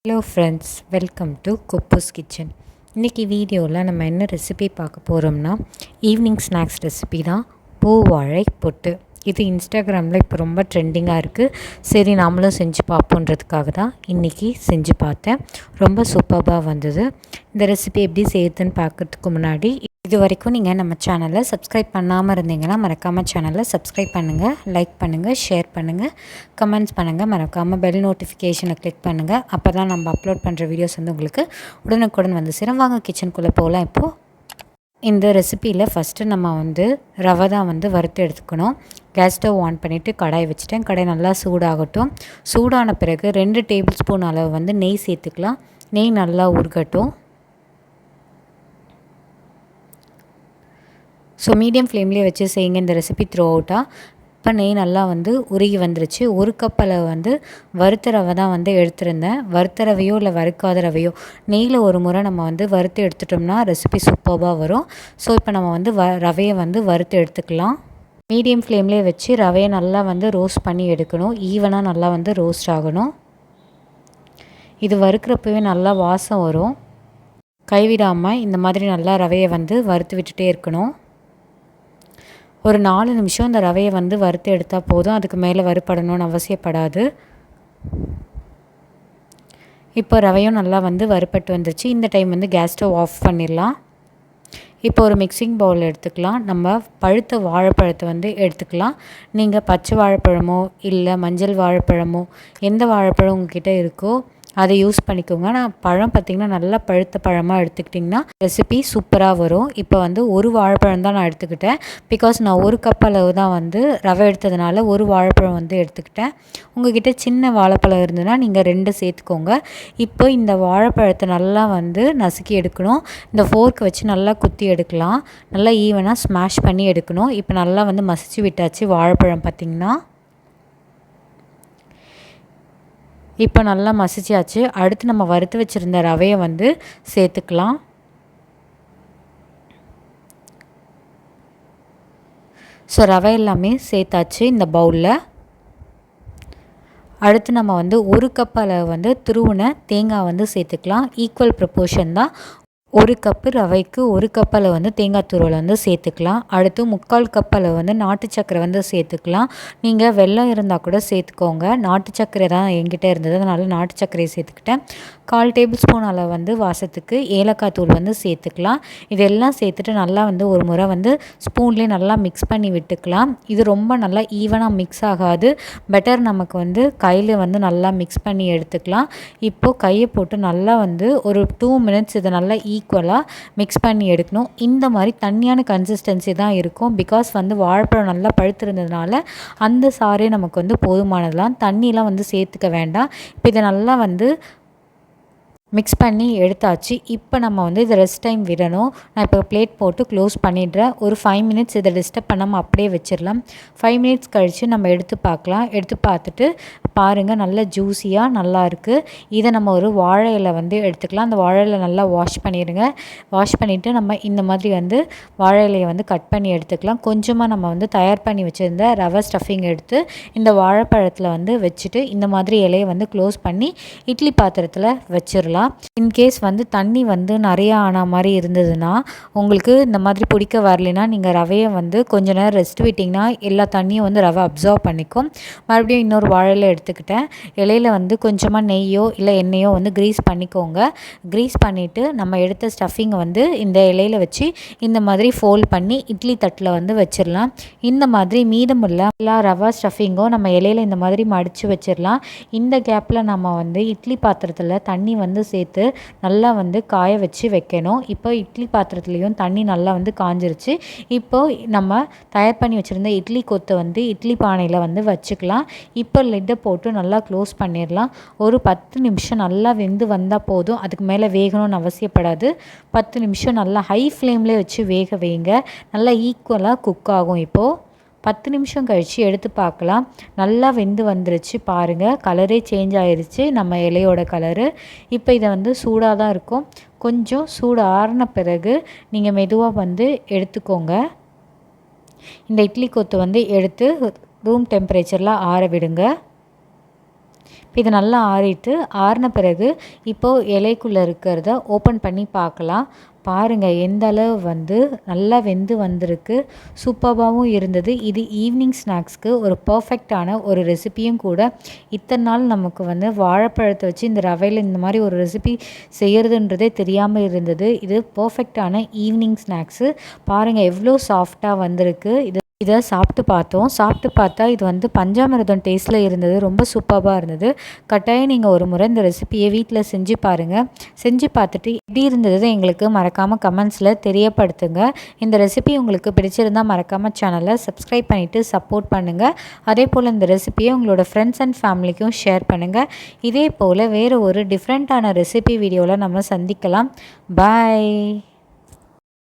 Hello friends, welcome to kuboos kitchen. இன்றைக்கி வீடியோவில் நம்ம என்ன ரெசிபி பார்க்க போகிறோம்னா ஈவினிங் ஸ்நாக்ஸ் ரெசிபி தான். பூவாழை பொட்டு. இது இன்ஸ்டாகிராமில் இப்போ ரொம்ப ட்ரெண்டிங்காக இருக்குது. சரி, நாமளும் செஞ்சு பார்ப்போன்றதுக்காக தான் இன்றைக்கி செஞ்சு பார்த்தேன். ரொம்ப சூப்பராக வந்தது. இந்த ரெசிபி எப்படி செய்யுதுன்னு பார்க்குறதுக்கு முன்னாடி இது வரைக்கும் நீங்கள் நம்ம சேனலை சப்ஸ்கிரைப் பண்ணாமல் இருந்தீங்கன்னா மறக்காமல் சேனலை சப்ஸ்கிரைப் பண்ணுங்கள், லைக் பண்ணுங்கள், ஷேர் பண்ணுங்கள், கமெண்ட்ஸ் பண்ணுங்கள். மறக்காமல் பெல் நோட்டிஃபிகேஷனை கிளிக் பண்ணுங்கள். அப்போ தான் நம்ம அப்லோட் பண்ணுற வீடியோஸ் வந்து உங்களுக்கு உடனுக்குடன் வந்து சேரும். வாங்க கிச்சனுக்குள்ளே போகலாம். இப்போது இந்த ரெசிப்பியில் ஃபஸ்ட்டு நம்ம வந்து ரவை தான் வந்து வறுத்து எடுத்துக்கணும். கேஸ் ஸ்டவ் ஆன் பண்ணிவிட்டு கடாய் வச்சுட்டேன். கடாய் நல்லா சூடாகட்டும். சூடான பிறகு 2 டேபிள் ஸ்பூன் அளவு வந்து நெய் சேர்த்துக்கலாம். நெய் நல்லா உருகட்டும். ஸோ மீடியம் ஃப்ளேம்லேயே வச்சு செய்யுங்க இந்த ரெசிபி த்ரூ அவுட்டாக. இப்போ நெய் நல்லா வந்து உருகி வந்துருச்சு. 1 கப் அளவு வந்து வறுத்த ரவை தான் வந்து எடுத்திருந்தேன். வறுத்த ரவையோ இல்லை வறுக்காத ரவையோ நெய்யில் ஒரு முறை நம்ம வந்து வறுத்து எடுத்துட்டோம்னா ரெசிபி சூப்பராக வரும். ஸோ இப்போ நம்ம வந்து ரவையை வந்து வறுத்து எடுத்துக்கலாம். மீடியம் ஃப்ளேம்லேயே வச்சு ரவையை நல்லா வந்து ரோஸ்ட் பண்ணி எடுக்கணும். ஈவனாக நல்லா வந்து ரோஸ்ட் ஆகணும். இது வறுக்கிறப்பவே நல்லா வாசம் வரும். கைவிடாமல் இந்த மாதிரி நல்லா ரவையை வந்து வறுத்து விட்டுட்டே இருக்கணும். ஒரு 4 நிமிஷம் இந்த ரவையை வந்து வறுத்து எடுத்தால் போதும். அதுக்கு மேலே வறுப்படணும்னு அவசியப்படாது. இப்போ ரவையும் நல்லா வந்து வறுப்பட்டு வந்துருச்சு. இந்த டைம் வந்து கேஸ் ஸ்டவ் ஆஃப் பண்ணிடலாம். இப்போ ஒரு மிக்சிங் பவுல் எடுத்துக்கலாம். நம்ம பழுத்த வாழைப்பழத்தை வந்து எடுத்துக்கலாம். நீங்கள் பச்சை வாழைப்பழமோ இல்லை மஞ்சள் வாழைப்பழமோ எந்த வாழைப்பழம் உங்ககிட்ட இருக்கோ அதை யூஸ் பண்ணிக்கோங்க. நான் பழம் பார்த்திங்கன்னா நல்லா பழுத்த பழமாக எடுத்துக்கிட்டிங்கன்னா ரெசிபி சூப்பராக வரும். இப்போ வந்து ஒரு வாழைப்பழம் தான் நான் எடுத்துக்கிட்டேன். பிகாஸ் நான் 1 கப் அளவு தான் வந்து ரவை எடுத்ததுனால ஒரு வாழைப்பழம் வந்து எடுத்துக்கிட்டேன். உங்கள்கிட்ட சின்ன வாழைப்பழம் இருந்ததுன்னா நீங்கள் 2 சேர்த்துக்கோங்க. இப்போ இந்த வாழைப்பழத்தை நல்லா வந்து நசுக்கி எடுக்கணும். இந்த ஃபோர்க் வச்சு நல்லா குத்தி எடுக்கலாம். நல்லா ஈவனாக ஸ்மாஷ் பண்ணி எடுக்கணும். இப்போ நல்லா வந்து மசிச்சு விட்டாச்சு வாழைப்பழம் பார்த்திங்கன்னா. இப்போ நல்லா மசிச்சாச்சு. அடுத்து நம்ம வறுத்து வச்சுருந்த ரவையை வந்து சேர்த்துக்கலாம். ஸோ ரவை எல்லாமே சேர்த்தாச்சு இந்த பவுலில். அடுத்து நம்ம வந்து 1 கப் அளவு வந்து துருவின தேங்காய் வந்து சேர்த்துக்கலாம். ஈக்குவல் ப்ரப்போர்ஷன் தான். 1 கப்பு ரவைக்கு 1 கப் அளவு வந்து தேங்காய் துருவல் வந்து சேர்த்துக்கலாம். அடுத்து 3/4 கப் அளவு வந்து நாட்டு சர்க்கரை வந்து சேர்த்துக்கலாம். நீங்கள் வெல்லம் இருந்தால் கூட சேர்த்துக்கோங்க. நாட்டு சர்க்கரை தான் என்கிட்ட இருந்தது, அதனால் நாட்டு சர்க்கரையை சேர்த்துக்கிட்டேன். 1/4 டேபிள் ஸ்பூன் அளவு வந்து வாசத்துக்கு ஏலக்காய் தூள் வந்து சேர்த்துக்கலாம். இதெல்லாம் சேர்த்துட்டு நல்லா வந்து ஒரு முறை வந்து ஸ்பூன்லேயே நல்லா மிக்ஸ் பண்ணி விட்டுக்கலாம். இது ரொம்ப நல்லா ஈவனாக மிக்ஸ் ஆகாது. பெட்டர் நமக்கு வந்து கையில் வந்து நல்லா மிக்ஸ் பண்ணி எடுத்துக்கலாம். இப்போது கையை போட்டு நல்லா வந்து ஒரு 2 மினிட்ஸ் இதை நல்லா ஈக்குவலாக மிக்ஸ் பண்ணி எடுக்கணும். இந்த மாதிரி தண்ணியான கன்சிஸ்டன்சி தான் இருக்கும். பிகாஸ் வந்து வாழைப்பழம் நல்லா பழுத்திருந்ததுனால அந்த சாரே நமக்கு வந்து போதுமானதெல்லாம். தண்ணியெலாம் வந்து சேர்த்துக்க வேண்டாம். இப்போ இதை நல்லா வந்து மிக்ஸ் பண்ணி எடுத்தாச்சு. இப்போ நம்ம வந்து இதை ரெஸ்ட் டைம் விடணும். நான் இப்போ பிளேட் போட்டு க்ளோஸ் பண்ணிடுறேன். ஒரு 5 மினிட்ஸ் இதை டிஸ்டர்ப் பண்ணாமல் அப்படியே வச்சிடலாம். 5 மினிட்ஸ் கழித்து நம்ம எடுத்து பார்க்கலாம். எடுத்து பார்த்துட்டு பாருங்கள், நல்லா ஜூஸியாக நல்லா இருக்குது. இதை நம்ம ஒரு வாழை இலை வந்து எடுத்துக்கலாம். அந்த வாழை இலை நல்லா வாஷ் பண்ணிடுங்க. வாஷ் பண்ணிவிட்டு நம்ம இந்த மாதிரி வந்து வாழை இலையை வந்து கட் பண்ணி எடுத்துக்கலாம். கொஞ்சமாக நம்ம வந்து தயார் பண்ணி வச்சுருந்த ரவை ஸ்டஃபிங் எடுத்து இந்த வாழைப்பழத்தில் வந்து வச்சுட்டு இந்த மாதிரி இலையை வந்து க்ளோஸ் பண்ணி இட்லி பாத்திரத்தில் வச்சிடலாம். இன்கேஸ் வந்து தண்ணி வந்து நிறையா ஆன மாதிரி இருந்ததுன்னா, உங்களுக்கு இந்த மாதிரி பிடிக்க வரலைன்னா நீங்கள் ரவையை வந்து கொஞ்ச நேரம் ரெஸ்ட் விட்டிங்கன்னா எல்லா தண்ணியும் வந்து ரவை அப்சர்வ் பண்ணிக்கும். மறுபடியும் இன்னொரு வாழையில எடுத்துக்கிட்டேன். இலையில் வந்து கொஞ்சமாக நெய்யோ இல்லை எண்ணெயோ வந்து க்ரீஸ் பண்ணிக்கோங்க. க்ரீஸ் பண்ணிவிட்டு நம்ம எடுத்த ஸ்டஃபிங்கை வந்து இந்த இலையில் வச்சு இந்த மாதிரி ஃபோல்ட் பண்ணி இட்லி தட்டில் வந்து வச்சிடலாம். இந்த மாதிரி மீதமுள்ள எல்லா ரவா ஸ்டஃபிங்கும் நம்ம இலையில் இந்த மாதிரி மடித்து வச்சிடலாம். இந்த கேப்பில் நம்ம வந்து இட்லி பாத்திரத்தில் தண்ணி வந்து சேர்த்து நல்லா வந்து காய வச்சு வைக்கணும். இப்போ இட்லி பாத்திரத்துலேயும் தண்ணி நல்லா வந்து காஞ்சிருச்சு. இப்போது நம்ம தயார் பண்ணி வச்சுருந்த இட்லி கொத்தை வந்து இட்லி பானையில் வந்து வச்சுக்கலாம். இப்போ லிட்டை போட்டு நல்லா க்ளோஸ் பண்ணிடலாம். ஒரு 10 நிமிஷம் நல்லா வெந்து வந்தால் போதும். அதுக்கு மேலே வேகணும்னு அவசியப்படாது. 10 நிமிஷம் நல்லா ஹை ஃப்ளேம்லேயே வச்சு வேக வைங்க. நல்லா ஈக்குவலாக குக் ஆகும். இப்போது 10 நிமிஷம் கழித்து எடுத்து பார்க்கலாம். நல்லா வெந்து வந்துருச்சு பாருங்கள். கலரே சேஞ்ச் ஆகிருச்சு நம்ம இலையோட கலரு. இப்போ இதை வந்து சூடாக தான் இருக்கும். கொஞ்சம் சூடு ஆறின பிறகு நீங்கள் மெதுவாக வந்து எடுத்துக்கோங்க. இந்த இட்லி கொத்து வந்து எடுத்து ரூம் டெம்பரேச்சரில் ஆற விடுங்க. இது நல்லா ஆறின பிறகு இப்போது இலைக்குள்ளே இருக்கிறத ஓப்பன் பண்ணி பார்க்கலாம். பாருங்கள் எந்த அளவு வந்து நல்லா வெந்து வந்திருக்கு. சூப்பராகவும் இருந்தது. இது ஈவினிங் ஸ்நாக்ஸ்க்கு ஒரு பர்ஃபெக்டான ஒரு ரெசிபியும் கூட. இத்தனை நாள் நமக்கு வந்து வாழைப்பழத்தை வச்சு இந்த ரவையில் இந்த மாதிரி ஒரு ரெசிபி செய்கிறதுன்றதே தெரியாமல் இருந்தது. இது பர்ஃபெக்டான ஈவினிங் ஸ்நாக்ஸு. பாருங்கள் எவ்வளோ சாஃப்டாக வந்திருக்கு. இதை சாப்பிட்டு பார்த்தா இது வந்து பஞ்சாமிர்தம் டேஸ்ட்டில் இருந்தது. ரொம்ப சூப்பராக இருந்தது. கட்டாயம் நீங்கள் ஒரு முறை இந்த ரெசிபியை வீட்டில் செஞ்சு பாருங்கள். செஞ்சு பார்த்துட்டு எப்படி இருந்தது எங்களுக்கு மறக்காமல் கமெண்ட்ஸில் தெரியப்படுத்துங்க. இந்த ரெசிபி உங்களுக்கு பிடிச்சிருந்தால் மறக்காமல் சேனலை சப்ஸ்கிரைப் பண்ணிவிட்டு சப்போர்ட் பண்ணுங்கள். அதே போல் இந்த ரெசிபியை உங்களோட ஃப்ரெண்ட்ஸ் அண்ட் ஃபேமிலிக்கும் ஷேர் பண்ணுங்கள். இதே போல் வேறு ஒரு டிஃப்ரெண்ட்டான ரெசிபி வீடியோவில் நம்ம சந்திக்கலாம். பாய்.